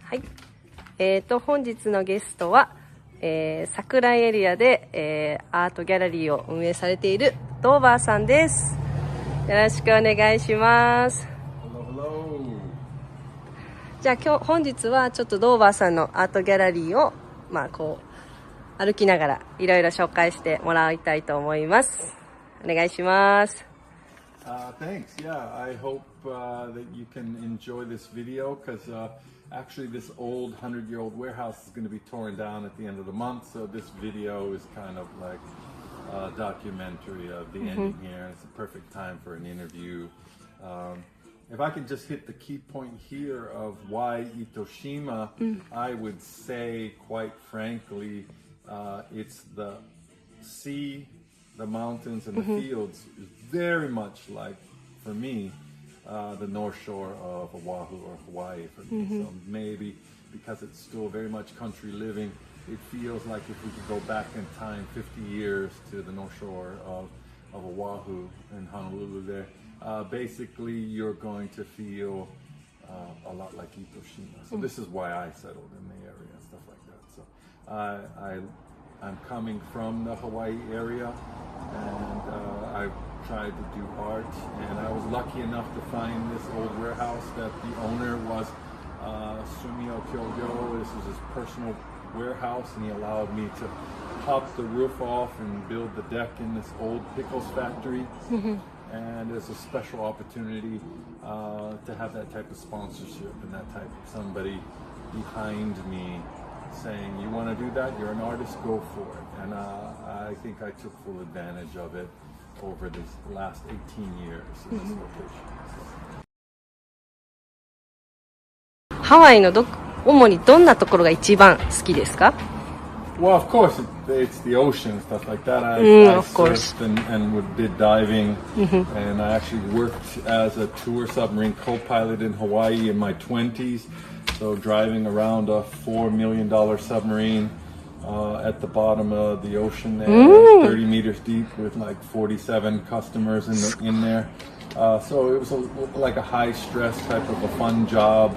はい。本日のゲストは、桜井エリアで、アートギャラリーを運営されているドーバーさんです。よろしくお願いします。じゃあ本日はちょっとドーバーさんのアートギャラリーを、歩きながらいろいろ紹介してもらいたいと思います。お願いします。Thanks. Yeah, I hope that you can enjoy this video because actually this old 100-year-old warehouse is going to be torn down at the end of the month. So this video is kind of like a documentary of the ending here. It's a perfect time for an interview. If I can just hit the key point here of why Itoshima, I would say, quite frankly, it's the sea, the mountains, and the fields is very much like, for me, the North Shore of Oahu or Hawaii for me. So maybe because it's still very much country living, it feels like if we could go back in time 50 years to the North Shore of Oahu and Honolulu there, basically you're going to feel a lot like Itoshima. So this is why I settled in the area and stuff like that. So I'm coming from the Hawaii area, and I tried to do art, and I was lucky enough to find this old warehouse that the owner was Sumio Kyogo. This was his personal warehouse, and he allowed me to top the roof off and build the deck in this old pickles factory. And it's a special opportunity to have that type of sponsorship and that type of somebody behind me saying, you want to do that? You're an artist, go for it. And I think I took full advantage of it over this last 18 years in this location. ハワイの主にどんなところが一番好きですか? Well, of course, it's the ocean and stuff like that. I surfed and did diving, and I actually worked as a tour submarine co-pilot in Hawaii in my 20s. So driving around a $4 million submarine at the bottom of the ocean, there, 30 meters deep, with like 47 customers in there. So it was like a high-stress type of a fun job,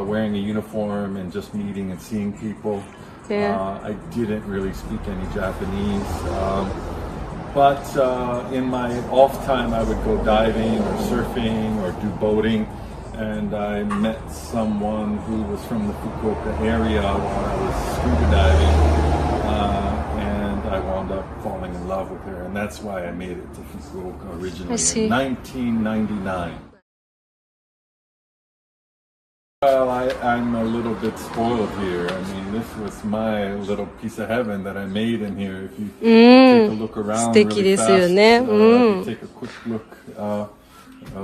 wearing a uniform and just meeting and seeing people. I didn't really speak any Japanese, but in my off time I would go diving or surfing or do boating, and I met someone who was from the Fukuoka area while I was scuba diving, and I wound up falling in love with her, and that's why I made it to Fukuoka originally in 1999. Well, I'm a little bit spoiled here. I mean, this was my little piece of heaven that I made in here. If you take a look around really fast, if you take a quick look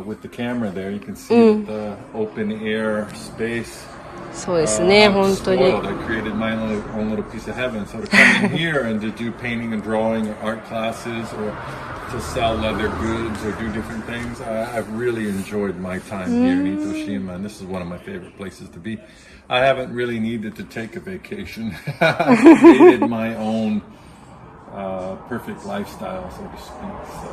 with the camera there, you can see the open air space. そうですね、本当に。I created my own little piece of heaven. So to come in here and to do painting and drawing or art classes or to sell leather goods or do different things, I've really enjoyed my time here in Itoshima, and this is one of my favorite places to be. I haven't really needed to take a vacation. I've created my own perfect lifestyle, so to speak. So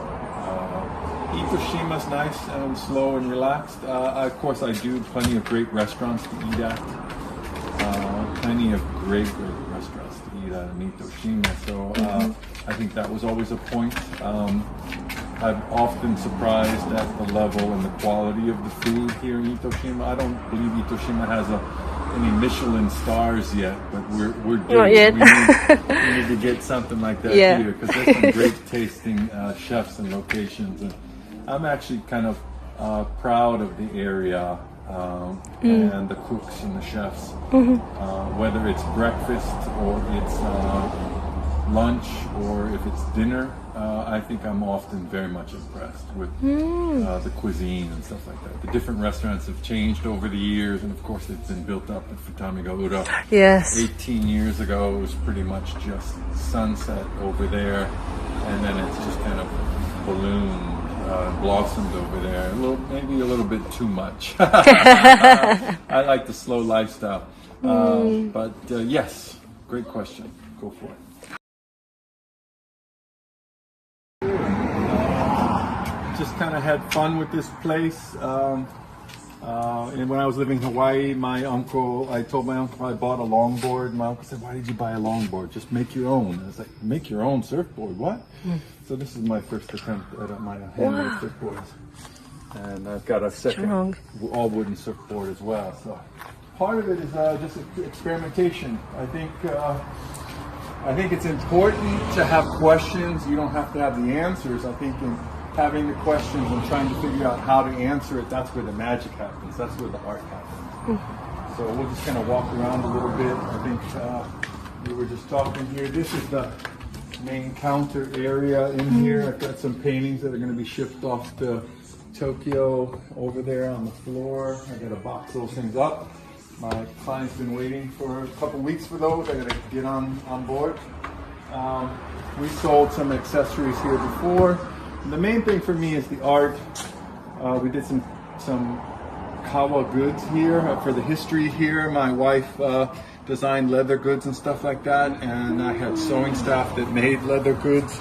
Itoshima's nice and slow and relaxed. Of course, I do plenty of great restaurants to eat at. Plenty of great restaurants to eat at in Itoshima. So I think that was always a point. I'm often surprised at the level and the quality of the food here in Itoshima. I don't believe Itoshima has any Michelin stars yet, but we're due. Not yet. We need to get something like that here, because there's some great tasting chefs and locations. And I'm actually kind of proud of the area and the cooks and the chefs, whether it's breakfast or it's lunch or if it's dinner. I think I'm often very much impressed with the cuisine and stuff like that. The different restaurants have changed over the years, and of course they've been built up at Futamigaura. Yes. 18 years ago, it was pretty much just sunset over there, and then it's just kind of ballooned. Blossomed over there, maybe a little bit too much. I like the slow lifestyle, but yes, great question. Go for it. Just kind of had fun with this place. And when I was living in Hawaii, I told my uncle I bought a longboard. My uncle said, "Why did you buy a longboard? Just make your own." I was like, "Make your own surfboard? What?" So this is my first attempt at my handmade surfboards. And I've got a second all wooden surfboard as well. So part of it is just experimentation. I think it's important to have questions. You don't have to have the answers. I think in having the questions and trying to figure out how to answer it, that's where the magic happens. That's where the art happens. So we'll just kind of walk around a little bit. I think we were just talking here. This is the main counter area in here. I've got some paintings that are going to be shipped off to Tokyo over there on the floor. I got to box those things up. My client's been waiting for a couple weeks for those. I got to get on board. We sold some accessories here before. The main thing for me is the art. We did some kawa goods here for the history here. My wife designed leather goods and stuff like that, and I had sewing staff that made leather goods.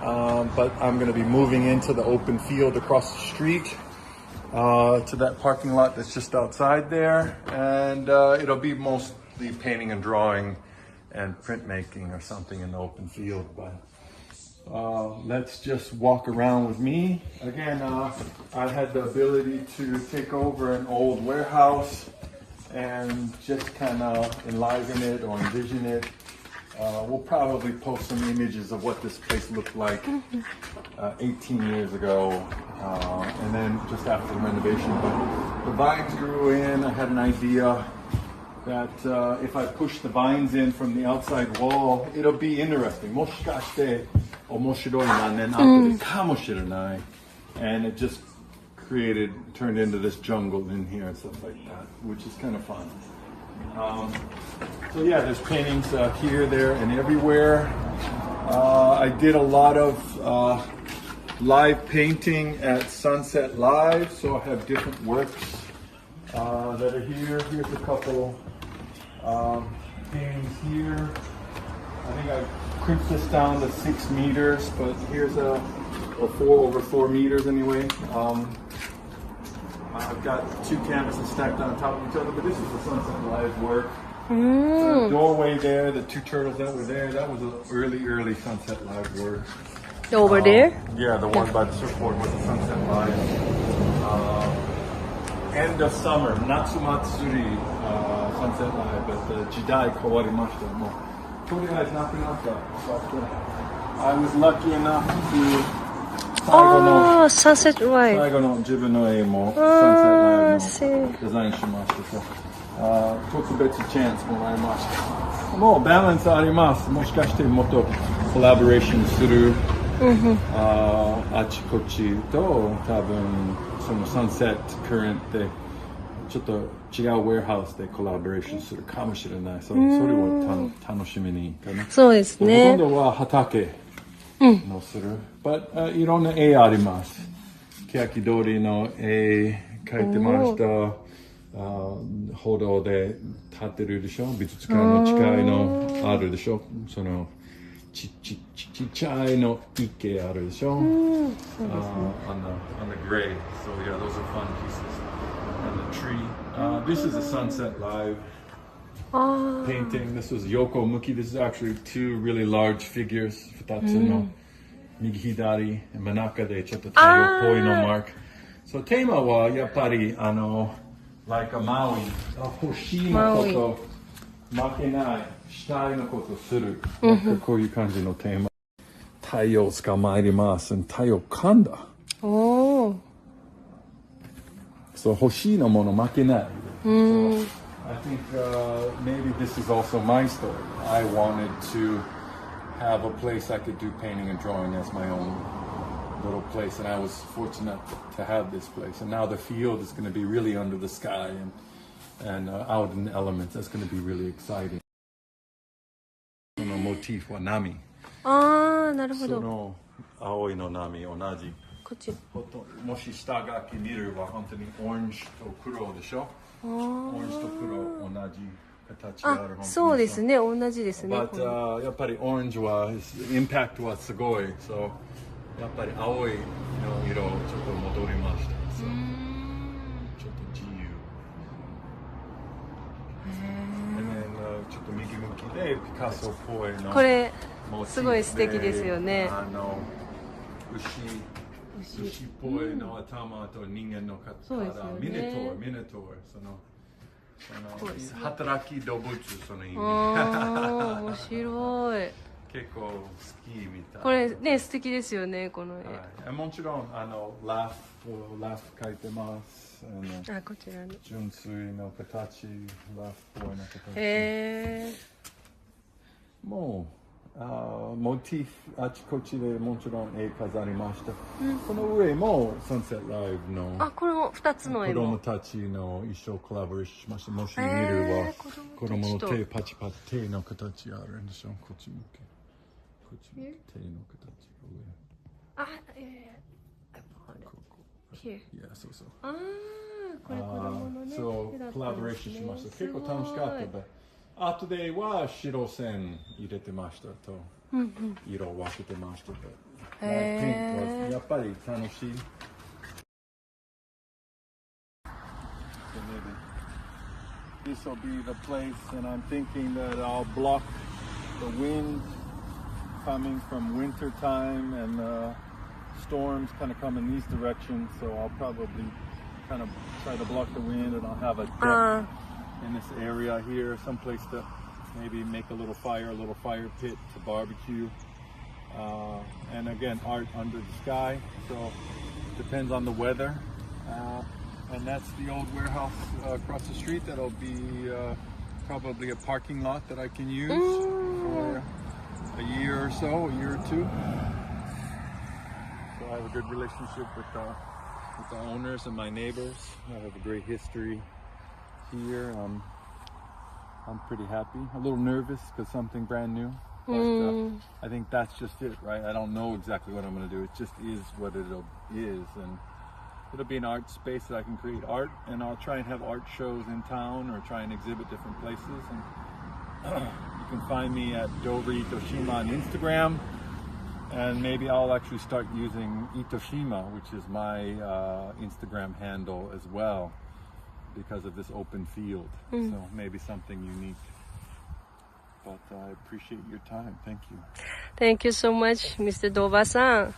But I'm going to be moving into the open field across the street to that parking lot that's just outside there, and it'll be mostly painting and drawing and printmaking or something in the open field. But let's just walk around with me. Again, I had the ability to take over an old warehouse and just kind of enliven it or envision it. We'll probably post some images of what this place looked like 18 years ago, and then just after the renovation. But the vines grew in. I had an idea that if I push the vines in from the outside wall, it'll be interesting. もしかして面白い何年後でかもしれない. And it just turned into this jungle in here and stuff like that, which is kind of fun. So yeah, there's paintings here, there, and everywhere. I did a lot of live painting at Sunset Live, so I have different works that are here. Here's a couple paintings here. I think I crimped this down to 6 meters, but here's or 4 meters anyway. I've got 2 canvases stacked on top of each other, but this is the Sunset Live work. The doorway there, the 2 turtles that were there, that was an early Sunset Live work. Over there? Yeah, the one by the surfboard was the Sunset Live. End of summer, Natsumatsuri Sunset Live, but the Jidai kawarimashita. I was lucky enough to Sunset Live. 最後の自分の絵も Sunset Live のデザインしました。特別チャンスもらいました。もうバランスあります。もしかしてもっとコラボレーションする、あちこちと多分その Sunset Current でちょっと違うウェアハウスでコラボレーションするかもしれない。それを楽しみにかな。そうですね。今度は畑のする。But いろんな絵あります。欅通りの絵描いてました。歩道で立ってるでしょ。美術館の近いのあるでしょ。そのちっちゃいの池あるでしょ。on the gray. So yeah, those are fun pieces. And the tree. This is a Sunset Live painting. This was Yoko Muki. This is actually 2 really large figures. 2つの右左真ん中でちょっと太陽っぽいのマーク。So テーマはやっぱりlike a Maui 欲しいのこと負けないしたいのことする。こういう感じのテーマ。太陽捕まえます。太陽噛んだ。そう欲しいのもの負けない。So I think maybe this is also my story. I wanted to have a place I could do painting and drawing as my own little place, and I was fortunate to have this place. And now the field is going to be really under the sky and out in the elements. That's going to be really exciting. そのモチーフは波。なるほど。その青いの波同じ。こっち。もし下書き見れば本当にオレンジと黒でしょ。オレンジと黒同じ。そうですね、同じですね。But やっぱりオレンジはインパクトはすごい。So やっぱり青いの色ちょっと戻りました。So ちょっと自由。ね、ピカソっぽいの。これすごい素敵ですよね。牛っぽいの頭と人間の体、ミネトー、その働き動物、その意味。面白い。結構好きみたい。これね、素敵ですよね、この絵。もちろんラフ描いてます。こちらに純粋の形、ラフっぽいの形。もうモチーフあちこちでもちろん絵飾りました。この上もサンセットライブのこの2つの絵も子供たちの一生コラボレーションしました。もし見るは子供の手パチパチ手の形あるんでしょ。こっち向け。こっち向け手の形上。いや、そうそう。これ子供のね。そう、コラボレーションしました。結構楽しかった。後では白線入れてましたと、色を分けてました。ピンクはやっぱり楽しい。This will be the place, and I'm thinking that I'll block the wind coming from winter time, and storms kind of come in these directions. So I'll probably kind of try to block the wind, and I'll have a deck in this area here, someplace to maybe make a little fire pit to barbecue. And again, art under the sky, so depends on the weather. And that's the old warehouse across the street. That'll be probably a parking lot that I can use for a year or so, a year or two. So I have a good relationship with the owners and my neighbors. I have a great history here. I'm pretty happy. A little nervous because something brand new. But I think that's just it, right? I don't know exactly what I'm going to do. It just is what it is, and it'll be an art space that I can create art, and I'll try and have art shows in town or try and exhibit different places. And you can find me at Itoshima on Instagram, and maybe I'll actually start using Itoshima, which is my Instagram handle as well, because of this open field. So maybe something unique. But I appreciate your time. Thank you. Thank you so much, Mr. Doba-san.